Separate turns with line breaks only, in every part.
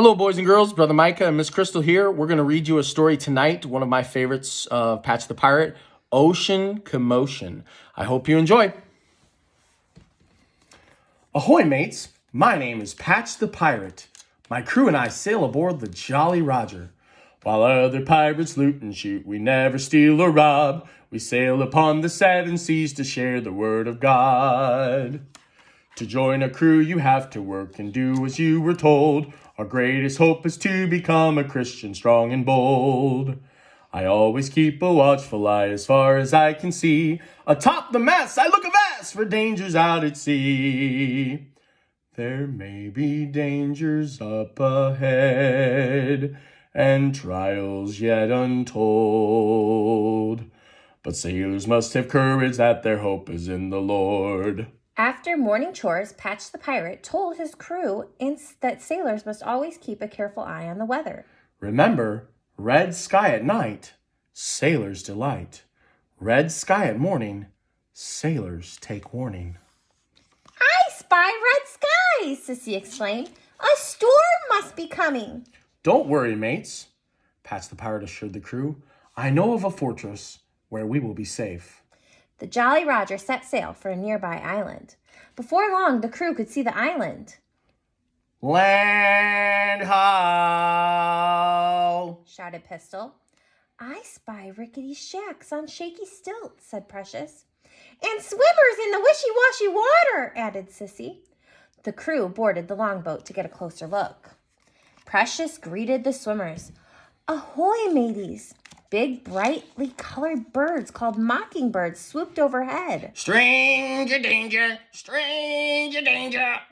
Hello, boys and girls. Brother Micah and Miss Crystal here. We're going to read you a story tonight, one of my favorites of Patch the Pirate, Ocean Commotion. I hope you enjoy. Ahoy, mates. My name is Patch the Pirate. My crew and I sail aboard the Jolly Roger. While other pirates loot and shoot, we never steal or rob. We sail upon the seven seas to share the word of God. To join a crew, you have to work and do as you were told. Our greatest hope is to become a Christian, strong and bold. I always keep a watchful eye as far as I can see. Atop the mast, I look avast for dangers out at sea. There may be dangers up ahead and trials yet untold. But sailors must have courage that their hope is in the Lord.
After morning chores, Patch the Pirate told his crew that sailors must always keep a careful eye on the weather.
Remember, red sky at night, sailors delight. Red sky at morning, sailors take warning.
I spy red skies, Sissy exclaimed. A storm must be coming.
Don't worry, mates, Patch the Pirate assured the crew. I know of a fortress where we will be safe.
The Jolly Roger set sail for a nearby island. Before long, the crew could see the island.
Land ho!
Shouted Pistol. I spy rickety shacks on shaky stilts, said Precious. And swimmers in the wishy-washy water, added Sissy. The crew boarded the longboat to get a closer look. Precious greeted the swimmers. Ahoy, mateys! Big, brightly colored birds called mockingbirds swooped overhead.
Stranger danger,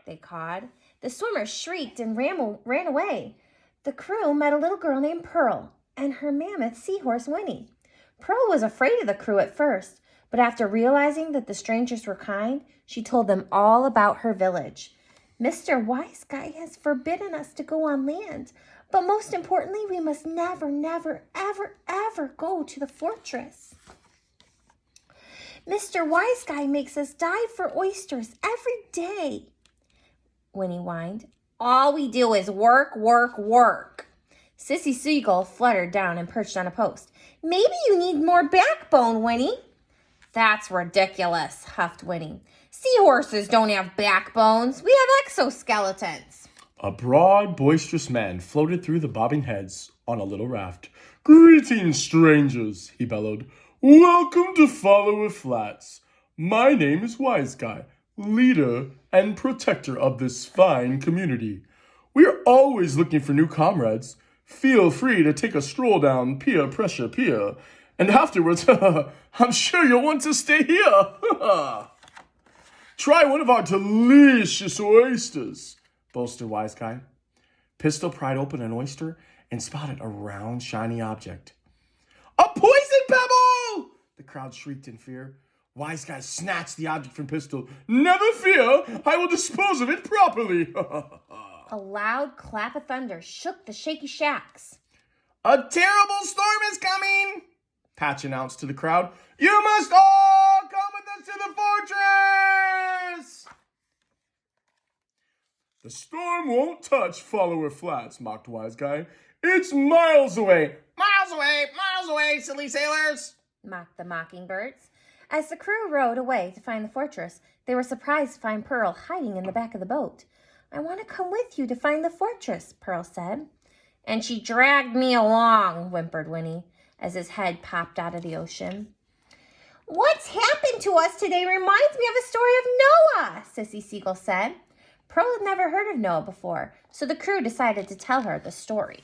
they
cawed. The swimmers shrieked and ran away. The crew met a little girl named Pearl and her mammoth seahorse Winnie. Pearl was afraid of the crew at first, but after realizing that the strangers were kind, she told them all about her village. Mr. Wise Guy has forbidden us to go on land, but most importantly, we must never, never, ever, ever go to the fortress. Mr. Wise Guy makes us dive for oysters every day, Winnie whined. All we do is work, work, work. Sissy Seagull fluttered down and perched on a post. Maybe you need more backbone, Winnie. That's ridiculous, huffed Winnie. Seahorses don't have backbones. We have exoskeletons.
A broad, boisterous man floated through the bobbing heads on a little raft. Greetings, strangers, he bellowed. Welcome to Follower Flats. My name is Wise Guy, leader and protector of this fine community. We are always looking for new comrades. Feel free to take a stroll down Pier Pressure Pier, and afterwards, I'm sure you'll want to stay here. Try one of our delicious oysters, boasted Wise Guy. Pistol pried open an oyster and spotted a round, shiny object. A poison pebble! The crowd shrieked in fear. Wise Guy snatched the object from Pistol. Never fear, I will dispose of it properly.
A loud clap of thunder shook the shaky shacks.
A terrible storm is coming, Patch announced to the crowd. You must all come with us to the fortress! The storm won't touch Follower Flats, mocked Wise Guy. It's miles away. Miles away, silly sailors,
mocked the mockingbirds. As the crew rowed away to find the fortress, they were surprised to find Pearl hiding in the back of the boat. I want to come with you to find the fortress, Pearl said. And she dragged me along, whimpered Winnie, as his head popped out of the ocean. What's happened to us today reminds me of a story of Noah, Sissy Seagull said. Pearl had never heard of Noah before, so the crew decided to tell her the story.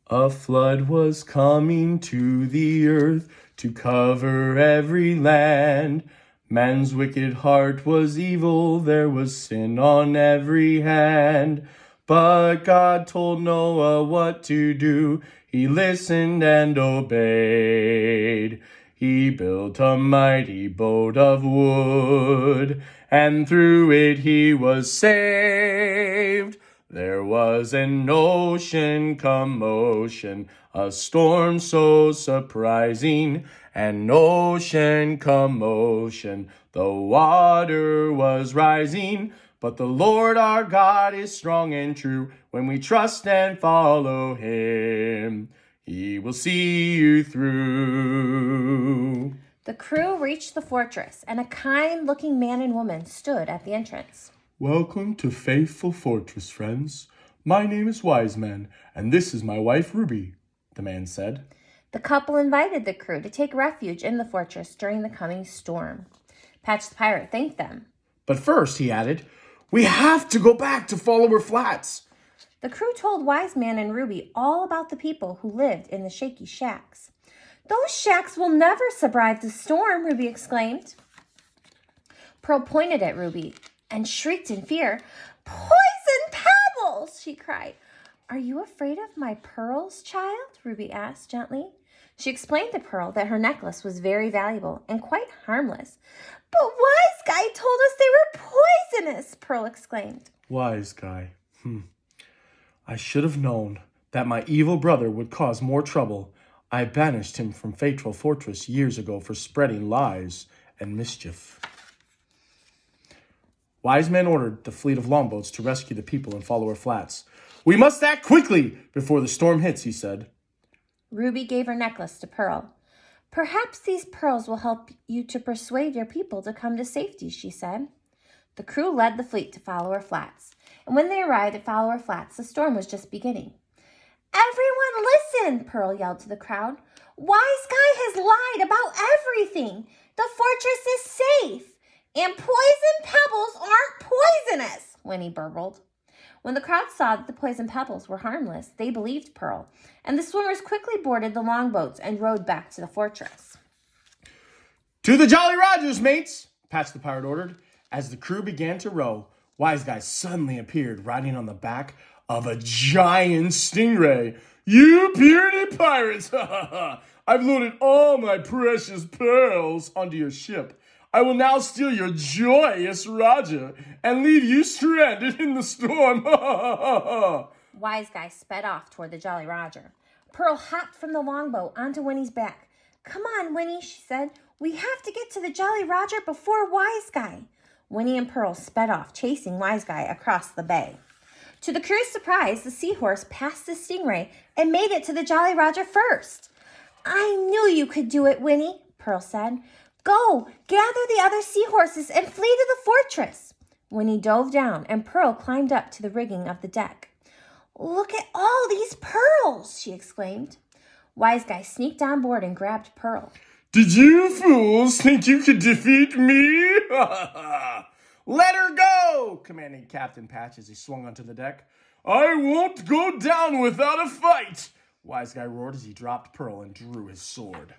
A flood was coming to the earth to cover every land. Man's wicked heart was evil, there was sin on every hand. But God told Noah what to do, he listened and obeyed. He built a mighty boat of wood, and through it he was saved. There was an ocean commotion, a storm so surprising. An ocean commotion, the water was rising. But the Lord our God is strong and true. When we trust and follow him, he will see you through.
The crew reached the fortress, and a kind-looking man and woman stood at the entrance.
Welcome to Faithful Fortress, friends. My name is Wise Man, and this is my wife Ruby, the man said.
The couple invited the crew to take refuge in the fortress during the coming storm. Patch the Pirate thanked them.
But first, he added, we have to go back to Follower Flats.
The crew told Wise Man and Ruby all about the people who lived in the shaky shacks. Those shacks will never survive the storm, Ruby exclaimed. Pearl pointed at Ruby and shrieked in fear. Poison pebbles, she cried. Are you afraid of my pearls, child? Ruby asked gently. She explained to Pearl that her necklace was very valuable and quite harmless. But Wise Guy told us they were poisonous, Pearl exclaimed.
Wise Guy. I should have known that my evil brother would cause more trouble. I banished him from Faithful Fortress years ago for spreading lies and mischief. Wise Man ordered the fleet of longboats to rescue the people in Follower Flats. We must act quickly before the storm hits, he said.
Ruby gave her necklace to Pearl. Perhaps these pearls will help you to persuade your people to come to safety, she said. The crew led the fleet to Follower Flats, and when they arrived at Follower Flats, the storm was just beginning. Everyone listen, Pearl yelled to the crowd. Wise Guy has lied about everything. The fortress is safe, and poison pebbles aren't poisonous, Winnie burbled. When the crowd saw that the poison pebbles were harmless, they believed Pearl, and the swimmers quickly boarded the longboats and rowed back to the fortress.
To the Jolly Rogers, mates, Patch the Pirate ordered. As the crew began to row, Wise Guy suddenly appeared riding on the back of a giant stingray. You puny pirates! I've loaded all my precious pearls onto your ship. I will now steal your joyous Roger and leave you stranded in the storm.
Wise Guy sped off toward the Jolly Roger. Pearl hopped from the longboat onto Winnie's back. Come on, Winnie, she said. We have to get to the Jolly Roger before Wise Guy. Winnie and Pearl sped off, chasing Wise Guy across the bay. To the crew's surprise, the seahorse passed the stingray and made it to the Jolly Roger first. I knew you could do it, Winnie, Pearl said. Go, gather the other seahorses and flee to the fortress. Winnie dove down and Pearl climbed up to the rigging of the deck. Look at all these pearls, she exclaimed. Wise Guy sneaked on board and grabbed Pearl.
Did you fools think you could defeat me? Let her go, commanded Captain Patch as he swung onto the deck. I won't go down without a fight, Wise Guy roared as he dropped Pearl and drew his sword.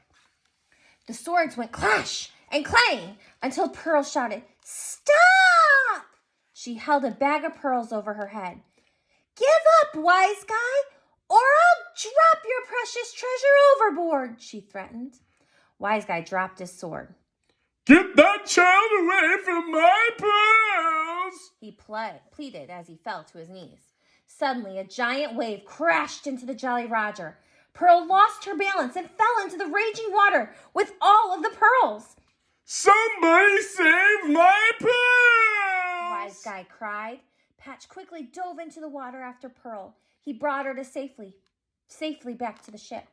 The swords went clash and clang until Pearl shouted, Stop! She held a bag of pearls over her head. Give up, Wise Guy, or I'll drop your precious treasure overboard, she threatened. Wise Guy dropped his sword.
Get that child away from my pearls! He
pleaded as he fell to his knees. Suddenly, a giant wave crashed into the Jolly Roger. Pearl lost her balance and fell into the raging water with all of the pearls.
Somebody save my pearls!
Wise Guy cried. Patch quickly dove into the water after Pearl. He brought her to safely back to the ship.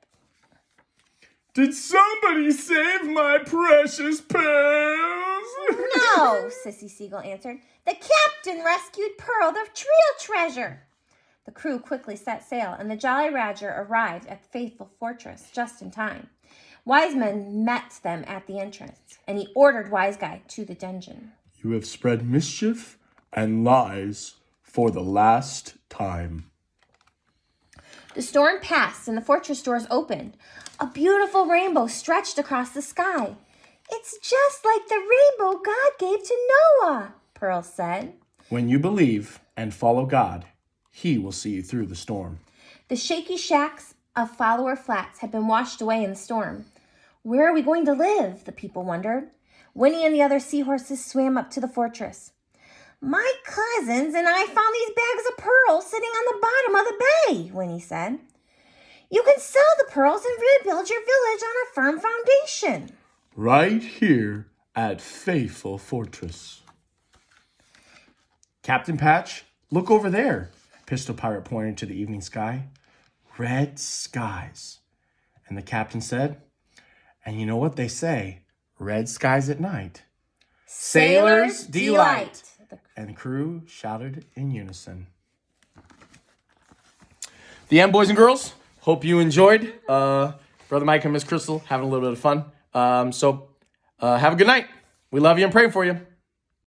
Did somebody save my precious pearls?
No, Sissy Seagull answered. The captain rescued Pearl, the real treasure. The crew quickly set sail, and the Jolly Roger arrived at the Faithful Fortress just in time. Wise Man met them at the entrance, and he ordered Wise Guy to the dungeon.
You have spread mischief and lies for the last time.
The storm passed, and the fortress doors opened. A beautiful rainbow stretched across the sky. It's just like the rainbow God gave to Noah, Pearl said.
When you believe and follow God, He will see you through the storm.
The shaky shacks of Follower Flats had been washed away in the storm. Where are we going to live? The people wondered. Winnie and the other seahorses swam up to the fortress. My cousins and I found these bags of pearls sitting on the bottom of the bay, Winnie said. You can sell the pearls and rebuild your village on a firm foundation.
Right here at Faithful Fortress. Captain Patch, look over there. Pistol Pirate pointed to the evening sky. Red skies. And the captain said, and you know what they say, red skies at night. Sailor's delight. And the crew shouted in unison. The end, boys and girls. Hope you enjoyed. Brother Mike and Miss Crystal having a little bit of fun. So have a good night. We love you and pray for you.